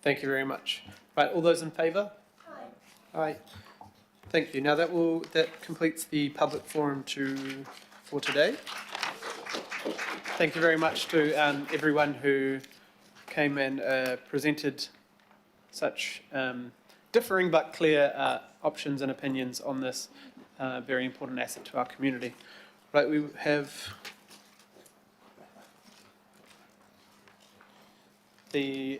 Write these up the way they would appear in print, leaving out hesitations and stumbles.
Thank you very much. Right, all those in favour? Aye. Aye. Thank you. Now that completes the public forum for today. Thank you very much to everyone who came and presented such differing but clear options and opinions on this very important asset to our community. Right, we have the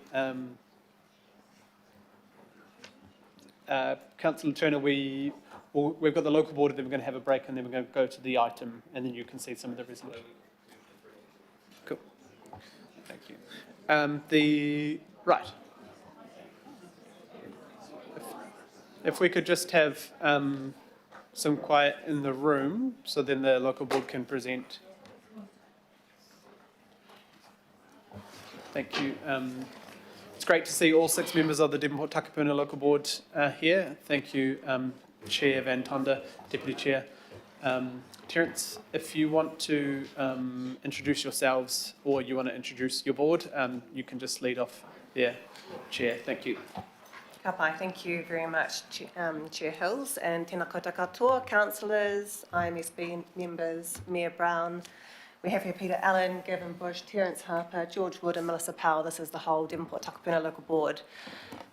Councillor Turner, we've got the local board, and then we're going to have a break, and then we're going to go to the item, and then you can see some of the resolution. Cool. Thank you. Right. If we could just have some quiet in the room, so then the local board can present. Thank you. It's great to see all 6 members of the Devonport Takapuna Local Board here. Thank you, Chair Van Tonda, Deputy Chair. Terence, if you want to introduce yourselves or you want to introduce your board, you can just lead off there, Chair. Thank you. Ka pai, thank you very much, Chair Hills, and tēnā koutou katoa, councillors, IMSB members, Mayor Brown. We have here Peter Allen, Gavin Bush, Terence Harper, George Wood and Melissa Powell. This is the whole Devonport Takapuna Local Board.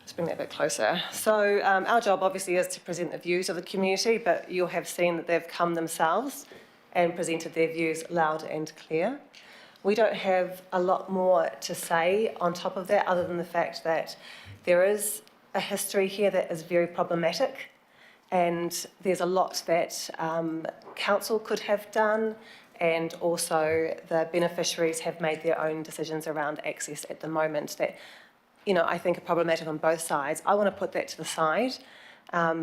Let's bring that a bit closer. So our job obviously is to present the views of the community, but you'll have seen that they've come themselves and presented their views loud and clear. We don't have a lot more to say on top of that, other than the fact that there is a history here that is very problematic, and there's a lot that council could have done, and also the beneficiaries have made their own decisions around access at the moment that, you know, I think are problematic on both sides. I want to put that to the side.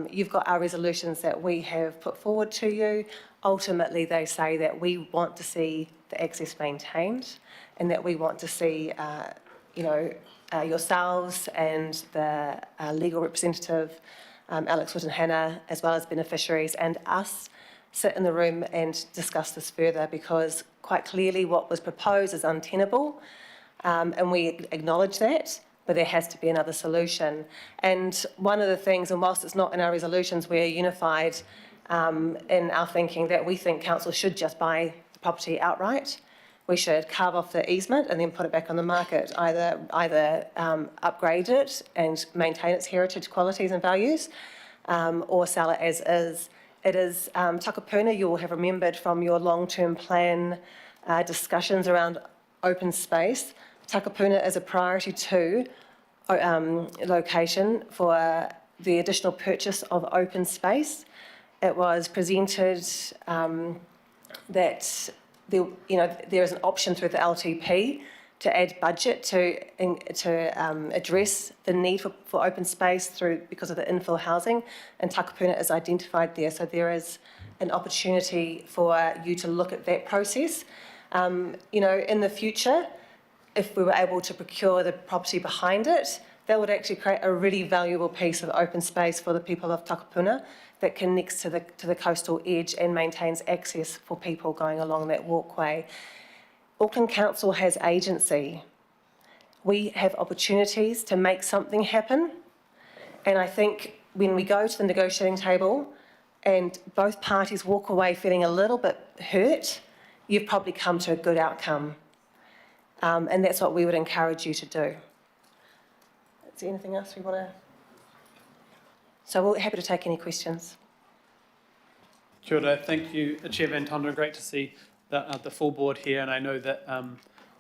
You've got our resolutions that we have put forward to you. Ultimately, they say that we want to see the access maintained, and that we want to see, yourselves and the legal representative, Alex Wood and Hannah, as well as beneficiaries, and us sit in the room and discuss this further, because quite clearly what was proposed is untenable, and we acknowledge that, but there has to be another solution. And one of the things, and whilst it's not in our resolutions, we're unified in our thinking that we think council should just buy the property outright. We should carve off the easement and then put it back on the market, either upgrade it and maintain its heritage qualities and values, or sell it as is. It is Takapuna, you will have remembered from your long-term plan discussions around open space. Takapuna is a priority 2 location for the additional purchase of open space. It was presented that there is an option through the LTP to add budget to address the need for open space because of the infill housing, and Takapuna is identified there. So there is an opportunity for you to look at that process. In the future, if we were able to procure the property behind it, that would actually create a really valuable piece of open space for the people of Takapuna that connects to the coastal edge and maintains access for people going along that walkway. Auckland Council has agency. We have opportunities to make something happen. And I think when we go to the negotiating table and both parties walk away feeling a little bit hurt, you've probably come to a good outcome. And that's what we would encourage you to do. Is there anything else we want to? So we're happy to take any questions. Kia ora. Thank you, Chair Van Tonda. Great to see the full board here, and I know that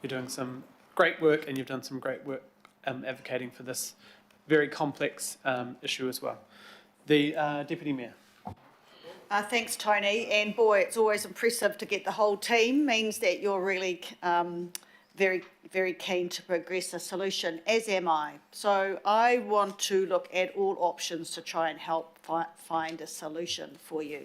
you're doing some great work, and you've done some great work advocating for this very complex issue as well. The Deputy Mayor. Thanks, Tony. And boy, it's always impressive to get the whole team. Means that you're really very, very keen to progress a solution, as am I. So I want to look at all options to try and help find a solution for you.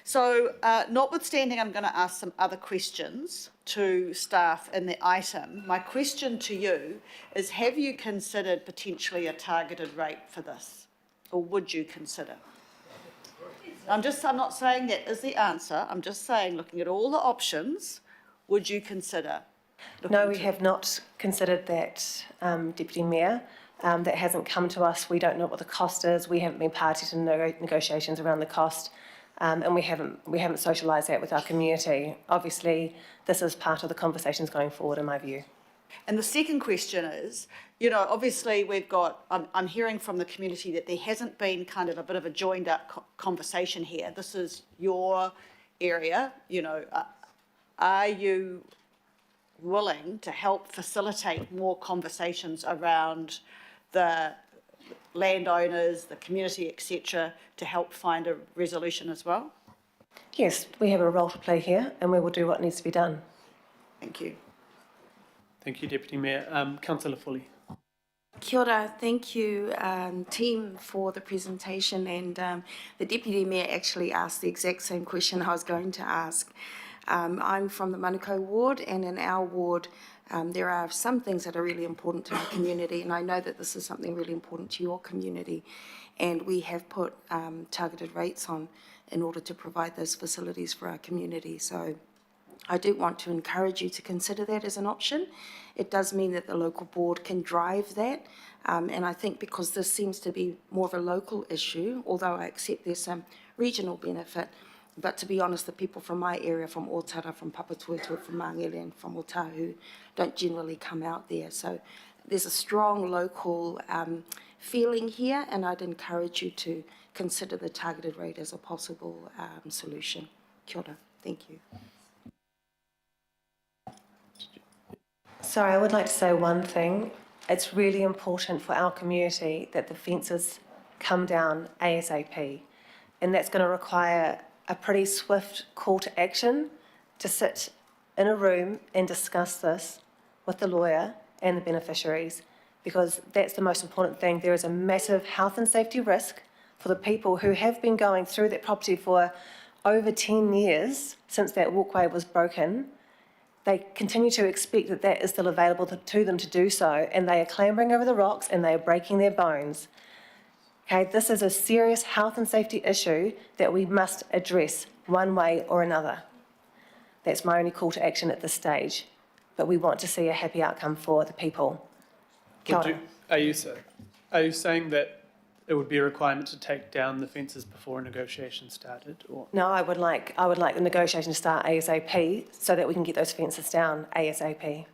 So notwithstanding, I'm going to ask some other questions to staff in the item. My question to you is, have you considered potentially a targeted rate for this? Or would you consider? I'm not saying that is the answer. I'm just saying, looking at all the options, would you consider? No, we have not considered that, Deputy Mayor. That hasn't come to us. We don't know what the cost is. We haven't been party to negotiations around the cost, and we haven't socialised that with our community. Obviously, this is part of the conversations going forward, in my view. And the second question is, you know, obviously we've got, I'm hearing from the community that there hasn't been kind of a bit of a joined up conversation here. This is your area, you know, are you willing to help facilitate more conversations around the landowners, the community, etc., to help find a resolution as well? Yes, we have a role to play here, and we will do what needs to be done. Thank you. Thank you, Deputy Mayor. Councillor Foley. Kia ora, thank you team for the presentation, and the Deputy Mayor actually asked the exact same question I was going to ask. I'm from the Manukau ward, and in our ward there are some things that are really important to our community, and I know that this is something really important to your community, and we have put targeted rates on in order to provide those facilities for our community. So I do want to encourage you to consider that as an option. It does mean that the local board can drive that, and I think because this seems to be more of a local issue, although I accept there's some regional benefit, but to be honest, the people from my area, from Otara, from Papatuatua, from Mangere and from Otahu, don't generally come out there. So there's a strong local feeling here, and I'd encourage you to consider the targeted rate as a possible solution. Kia ora. Thank you. Sorry, I would like to say one thing. It's really important for our community that the fences come down ASAP, and that's going to require a pretty swift call to action to sit in a room and discuss this with the lawyer and the beneficiaries, because that's the most important thing. There is a massive health and safety risk for the people who have been going through that property for over 10 years since that walkway was broken. They continue to expect that that is still available to them to do so, and they are clambering over the rocks and they are breaking their bones. Okay, this is a serious health and safety issue that we must address one way or another. That's my only call to action at this stage, but we want to see a happy outcome for the people. Kia ora. Are you saying that it would be a requirement to take down the fences before a negotiation started, or? No, I would like the negotiation to start ASAP so that we can get those fences down ASAP.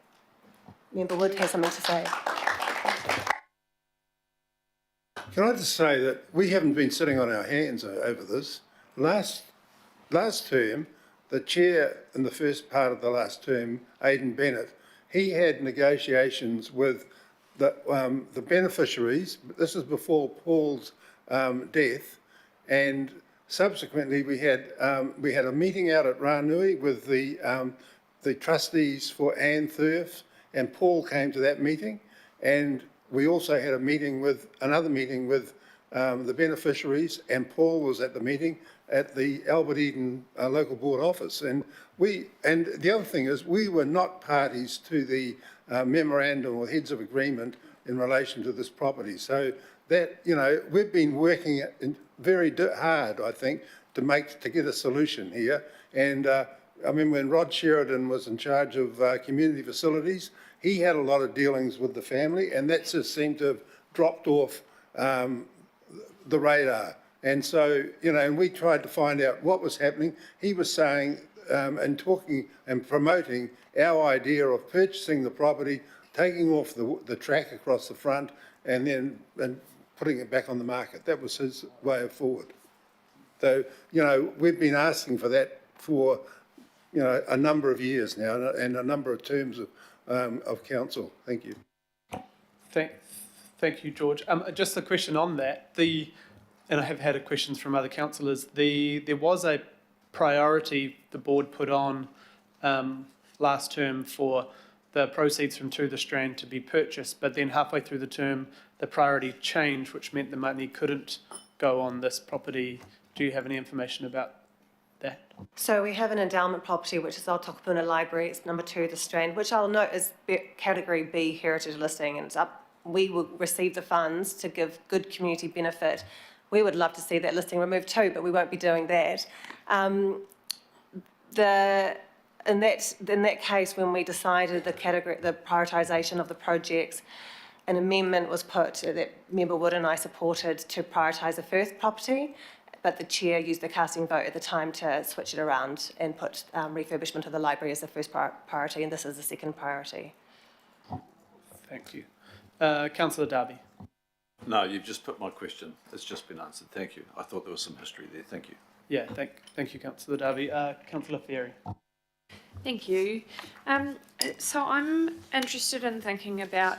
Member Wood has something to say. Can I just say that we haven't been sitting on our hands over this. Last term, the chair in the first part of the last term, Aidan Bennett, he had negotiations with the beneficiaries. This is before Paul's death, and subsequently we had a meeting out at Ranui with the trustees for Anne Thurf, and Paul came to that meeting, and we also had another meeting with the beneficiaries, and Paul was at the meeting at the Albert Eden local board office. And the other thing is, we were not parties to the memorandum or heads of agreement in relation to this property. So that, you know, we've been working very hard, I think, to get a solution here. And I mean, when Rod Sheridan was in charge of community facilities, he had a lot of dealings with the family, and that just seemed to have dropped off the radar. And so, you know, and we tried to find out what was happening. He was saying and talking and promoting our idea of purchasing the property, taking off the track across the front, and then putting it back on the market. That was his way of forward. So, you know, we've been asking for that for, you know, a number of years now, and a number of terms of council. Thank you. Thank you, George. Just a question on that. And I have had questions from other councillors. There was a priority the board put on last term for the proceeds from To the Strand to be purchased, but then halfway through the term, the priority changed, which meant the money couldn't go on this property. Do you have any information about that? So we have an endowment property, which is Aotakapuna Library. It's number 2, The Strand, which I'll note is category B heritage listing, and it's up. We will receive the funds to give good community benefit. We would love to see that listing removed too, but we won't be doing that. The in that case, when we decided the prioritisation of the projects, an amendment was put that Member Wood and I supported to prioritise the first property, but the chair used the casting vote at the time to switch it around and put refurbishment of the library as the first priority, and this is the second priority. Thank you. Councillor Darby. No, you've just put my question. It's just been answered. Thank you. I thought there was some history there. Thank you. Yeah, thank you, Councillor Darby. Councillor Ferry. Thank you. So I'm interested in thinking about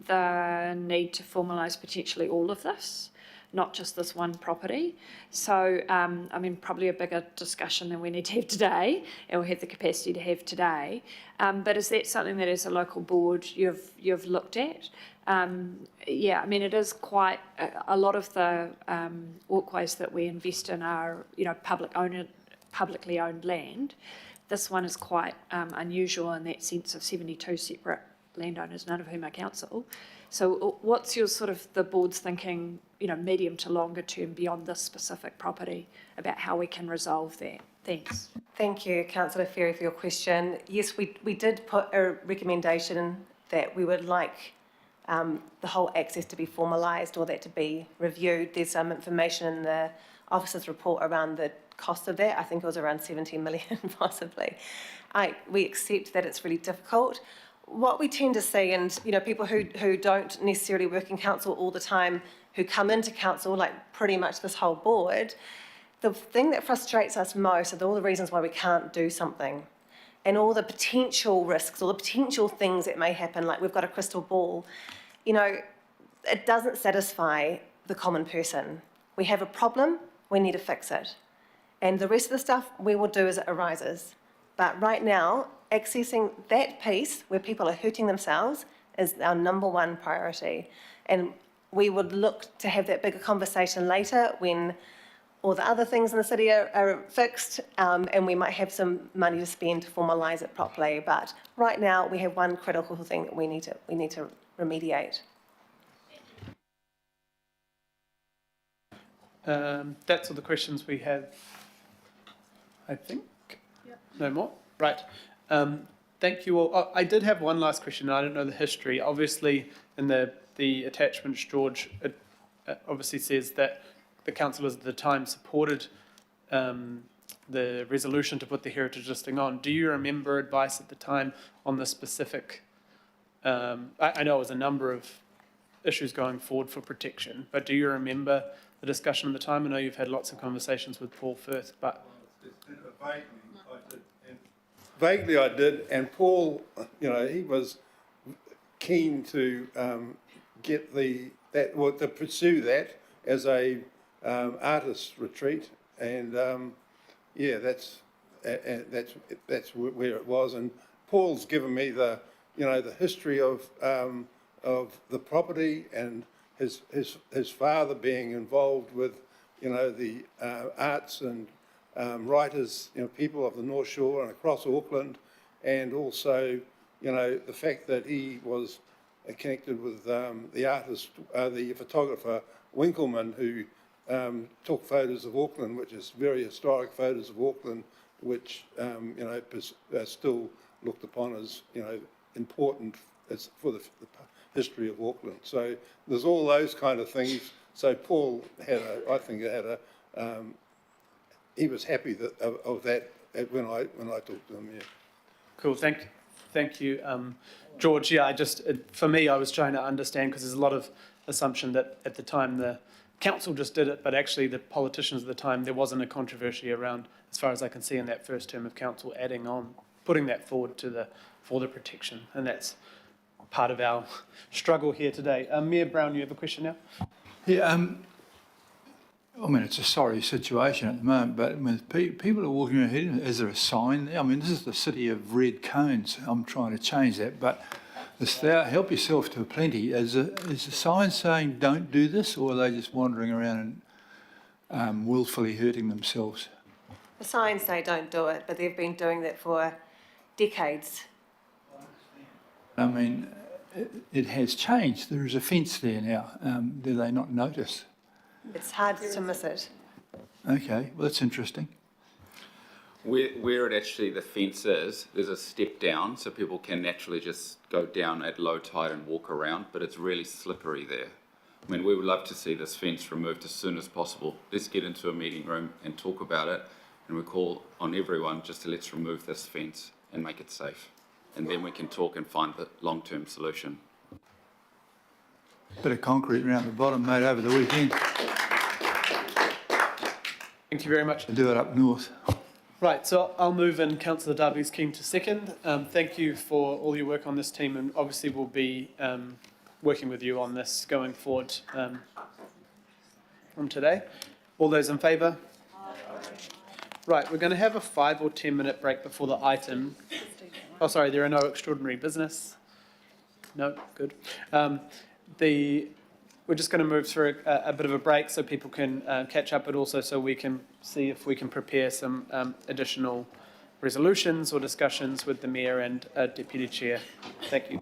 the need to formalise potentially all of this, not just this one property. So, I mean, probably a bigger discussion than we need to have today, or have the capacity to have today. But is that something that, as a local board, you've looked at? Yeah, I mean, it is quite a lot of the walkways that we invest in are, publicly owned land. This one is quite unusual in that sense of 72 separate landowners, none of whom are council. So what's your sort of the board's thinking, medium to longer term beyond this specific property about how we can resolve that? Thanks. Thank you, Councillor Ferry, for your question. Yes, we did put a recommendation that we would like the whole access to be formalised or that to be reviewed. There's some information in the officer's report around the cost of that. I think it was around 17 million possibly. We accept that it's really difficult. What we tend to see, and people who don't necessarily work in council all the time, who come into council, like pretty much this whole board, the thing that frustrates us most are all the reasons why we can't do something and all the potential risks, all the potential things that may happen, like we've got a crystal ball. It doesn't satisfy the common person. We have a problem, we need to fix it. And the rest of the stuff we will do as it arises. But right now, accessing that piece where people are hurting themselves is our number one priority. And we would look to have that bigger conversation later when all the other things in the city are fixed, and we might have some money to spend to formalise it properly. But right now, we have one critical thing that we need to remediate. That's all the questions we have, I think. Yep. No more? Right. Thank you all. Oh, I did have one last question. I don't know the history. Obviously, in the attachments, George, it obviously says that the councillors at the time supported the resolution to put the heritage listing on. Do you remember advice at the time on the specific? I know it was a number of issues going forward for protection, but do you remember the discussion at the time? I know you've had lots of conversations with Paul Firth, but Vaguely I did, and Paul, he was keen to to pursue that as a artist retreat, and that's where it was. And Paul's given me the history of the property and his father being involved with the arts and writers, people of the North Shore and across Auckland, and also, the fact that he was connected with the artist, the photographer Winkleman, who took photos of Auckland, which is very historic photos of Auckland, which still looked upon as important for the history of Auckland. So there's all those kind of things. So Paul he was happy of that when I talked to him. Yeah. cool. Thank you, George. Yeah, for me, I was trying to understand because there's a lot of assumption that at the time the council just did it, but actually the politicians at the time, there wasn't a controversy around, as far as I can see in that first term of council, putting that forward for the protection, and that's part of our struggle here today. Mayor Brown, you have a question now? Yeah, it's a sorry situation at the moment, but people are walking ahead. Is there a sign there? This is the city of red cones. I'm trying to change that, but help yourself to plenty. Is the sign saying don't do this, or are they just wandering around and willfully hurting themselves? The signs say don't do it, but they've been doing that for decades. It has changed. There is a fence there now. Do they not notice? It's hard to miss it. Okay, well, that's interesting. Where it actually, the fence is, there's a step down, so people can naturally just go down at low tide and walk around, but it's really slippery there. I mean, we would love to see this fence removed as soon as possible. Let's get into a meeting room and talk about it, and we call on everyone just to let's remove this fence and make it safe. And then we can talk and find the long-term solution. Bit of concrete around the bottom made over the weekend. Thank you very much. They do it up north. Right, so I'll move in. Councillor Darby's keen to second. Thank you for all your work on this team, and obviously we'll be working with you on this going forward from today. All those in favour? Right, we're going to have a 5 or 10 minute break before the item. Oh, sorry, there are no extraordinary business. No, good. We're just going to move through a bit of a break so people can catch up, but also so we can see if we can prepare some additional resolutions or discussions with the Mayor and Deputy Chair. Thank you.